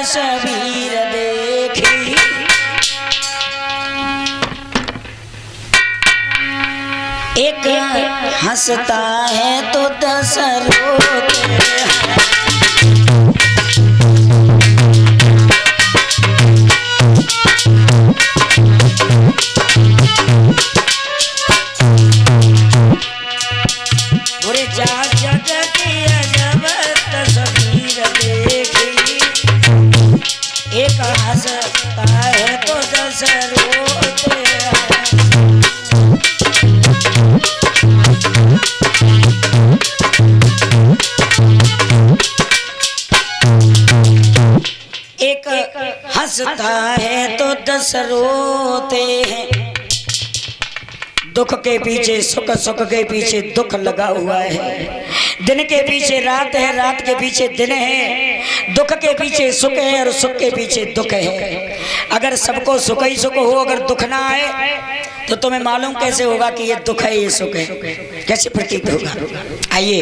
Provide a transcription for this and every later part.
तस्वीर देखी, एक हंसता है तो 10 रोते हैं। बुरे जाग जग की अजब तस्वीर देखी, एक हंसता है तो 10 रोते हैं। एक हंसता है तो 10 रोते हैं। दुख के पीछे सुख, सुख के पीछे दुख लगा हुआ है। दिन के पीछे रात है, रात के पीछे दिन है। दुख के पीछे सुख है और सुख के पीछे दुख है। अगर सबको सुख ही सुख हो, अगर दुख ना आए तो तुम्हें मालूम कैसे होगा कि ये दुख है ये सुख है? कैसे प्रतीत होगा? आइए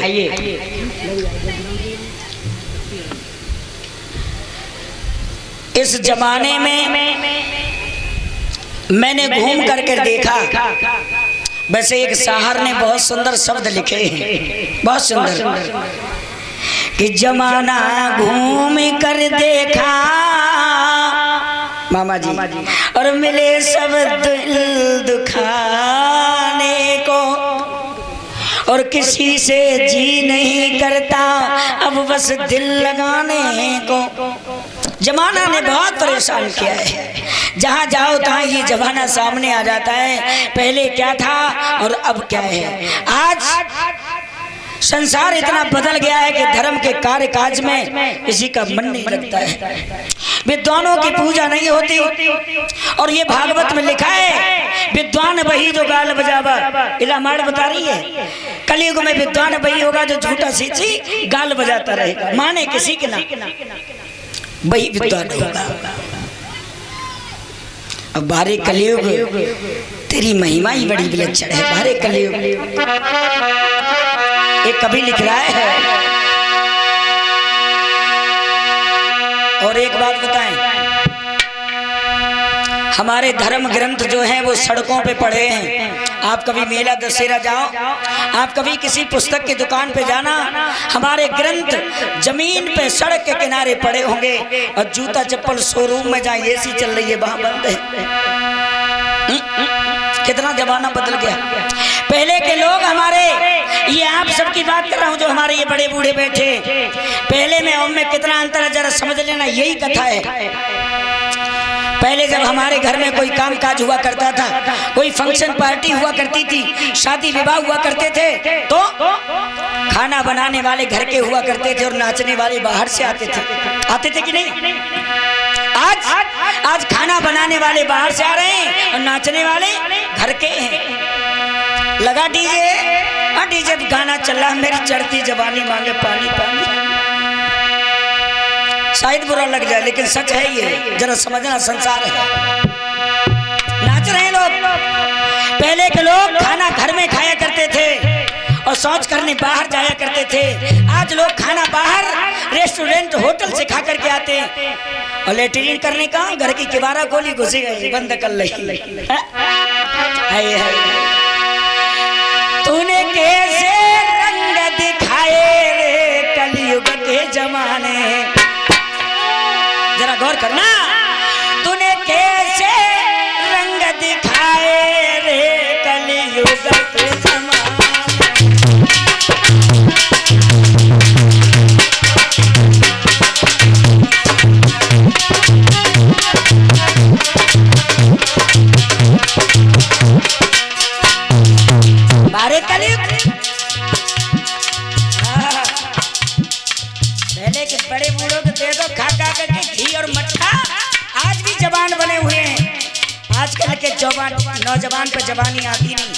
इस जमाने में मैंने घूम करके देखा, वैसे एक शायर ने बहुत सुंदर शब्द लिखे हैं, बहुत सुंदर, कि जमाना घूम कर देखा मामा जी और मिले सब दिल दुखाने को, और किसी से जी नहीं करता अब बस दिल लगाने को। जमाना ने बहुत परेशान किया है, जहाँ जाओ तहाँ ये जमाना सामने आ जाता है। पहले क्या था और अब क्या है। आज संसार इतना बदल गया है कि धर्म के कार्य काज में किसी का मन नहीं लगता है। विद्वानों की पूजा नहीं होती, और ये भागवत में लिखा है विद्वान वही जो गाल बजावा। रामायण बता रही है कलयुग में विद्वान वही होगा जो झूठा सींची गाल बजाता रहेगा, माने किसी के ना, वही विद्वान होगा। अब बारे कलयुग तेरी महिमा ही बड़ी विलक्षण है। बारे कलयुग एक कवि लिख रहा है। और एक बात बताएं, हमारे धर्म ग्रंथ जो हैं वो सड़कों पे पड़े हैं। आप कभी मेला दशहरा जाओ, आप कभी किसी पुस्तक की दुकान पे जाना, हमारे ग्रंथ जमीन पे सड़क के किनारे पड़े होंगे। और जूता चप्पल शोरूम में जाए, एसी चल रही है, वहां बंद है। कितना जमाना बदल गया। पहले के लोग हमारे, ये आप सबकी बात कर रहा हूँ जो हमारे ये बड़े बूढ़े बैठे, पहले में और में कितना अंतर है जरा समझ लेना। यही कथा है। पहले जब हमारे घर में कोई काम काज हुआ करता था, कोई फंक्शन पार्टी हुआ करती थी, शादी विवाह हुआ करते थे, तो खाना बनाने वाले घर के हुआ करते थे और नाचने वाले बाहर से आते थे कि नहीं? आज खाना बनाने वाले बाहर से आ रहे हैं और नाचने वाले घर के हैं। लगा डीजे गाना चल रहा, मेरी चढ़ती जवानी मांगे पानी पानी। शायद बुरा लग जाए लेकिन सच है ये, जरा समझना, संसार है। नाच रहे हैं लोग। पहले के लोग खाना घर में खाया करते थे और शौच करने बाहर जाया करते थे। आज लोग खाना बाहर रेस्टोरेंट होटल से खा करके आते हैं, और लेटरिन करने का घर की किवारा गोली घुसी गई, बंद कर ली। तूने कैसे रंग दिखाए रे कलयुग के जमाने, जरा गौर करना। तूने कैसे रंग दिखाए रे कलयुग के जमाने। बारे कलयुग, पहले के बड़े बूढ़ों को दे दो खा खा करके घी और मट्ठा, आज भी जवान बने हुए हैं। आजकल के नौजवान पर जवानी आती नहीं,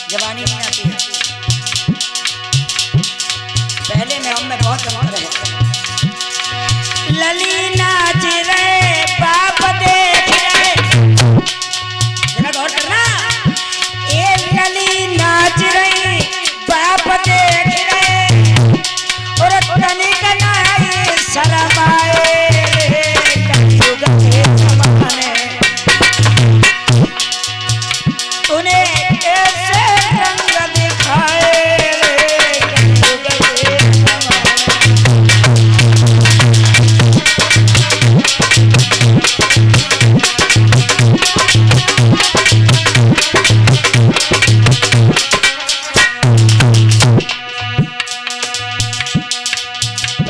जवानी नहीं आती है। पहले में हम में बहुत अंतर है। लली नाच रहे बाप देख रहे, जरा गौर करना। ये लली नाच रही बाप देख रहे, और तनिक नहीं शर्मा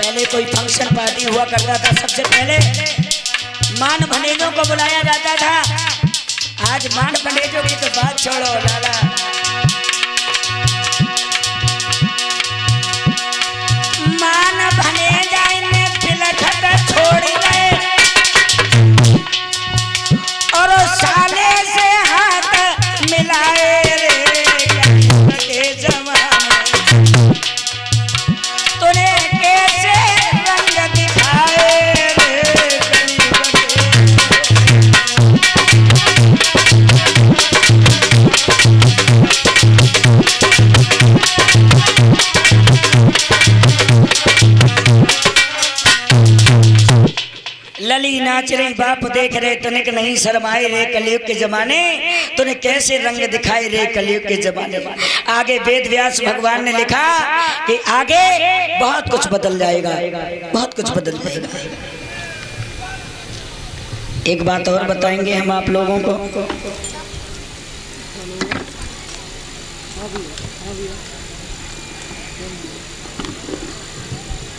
पहले कोई फंक्शन पार्टी हुआ करता था, सबसे पहले मान भनेजों को बुलाया जाता था। आज मान भनेजों की तो बात छोड़ो लाला, मान भनेजा इन्हें बिलखत छोड़ गए और साले से हाथ मिलाए रे गरीब के जमाने, तूने कैसे रंग दिखाए रे गरीब लली नाच रही बाप देख रहे, तनिक नहीं शर्माए रे कलयुग के जमाने, तूने कैसे रंग दिखाए रे कलयुग के जमाने। आगे वेद व्यास भगवान ने लिखा कि आगे बहुत कुछ बदल जाएगा, बहुत कुछ बदल जाएगा। एक बात और बताएंगे हम आप लोगों को,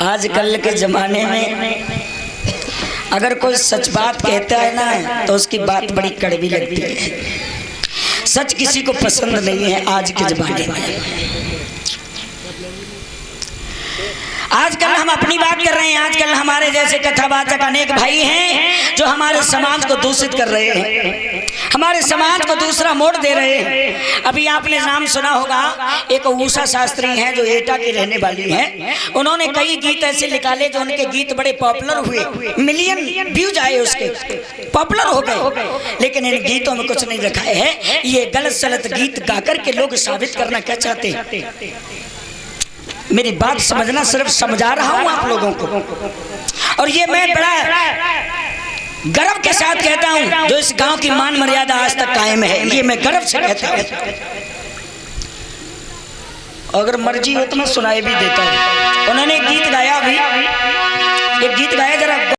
आजकल के जमाने में अगर कोई सच बात कहता है ना तो उसकी बात बड़ी कड़वी लगती है। सच किसी को पसंद नहीं है आज के जमाने में। आजकल हम अपनी बात कर रहे हैं, आजकल हमारे जैसे कथावाचक अनेक भाई हैं जो हमारे समाज को दूषित कर रहे हैं, हमारे समाज को दूसरा मोड़ दे रहे हैं। अभी आपने नाम सुना होगा, एक उषा शास्त्री हैं जो एटा की रहने वाली हैं, उन्होंने कई गीत ऐसे निकाले जो उनके गीत बड़े पॉपुलर हुए, मिलियन व्यूज आए, उसके पॉपुलर हो गए, लेकिन इन गीतों में कुछ नहीं रखा है। ये गलत सलत गीत गाकर के लोग साबित करना क्या चाहते हैं? मेरी बात समझना, सिर्फ समझा रहा हूं आप लोगों को। और ये मैं बड़ा गर्व के साथ कहता हूं, जो इस गांव की मान मर्यादा आज तक कायम है, ये मैं गर्व से कहता हूं। अगर मर्जी हो तो मैं सुनाई भी देता हूं। उन्होंने गीत गाया, अभी एक गीत गाया, जरा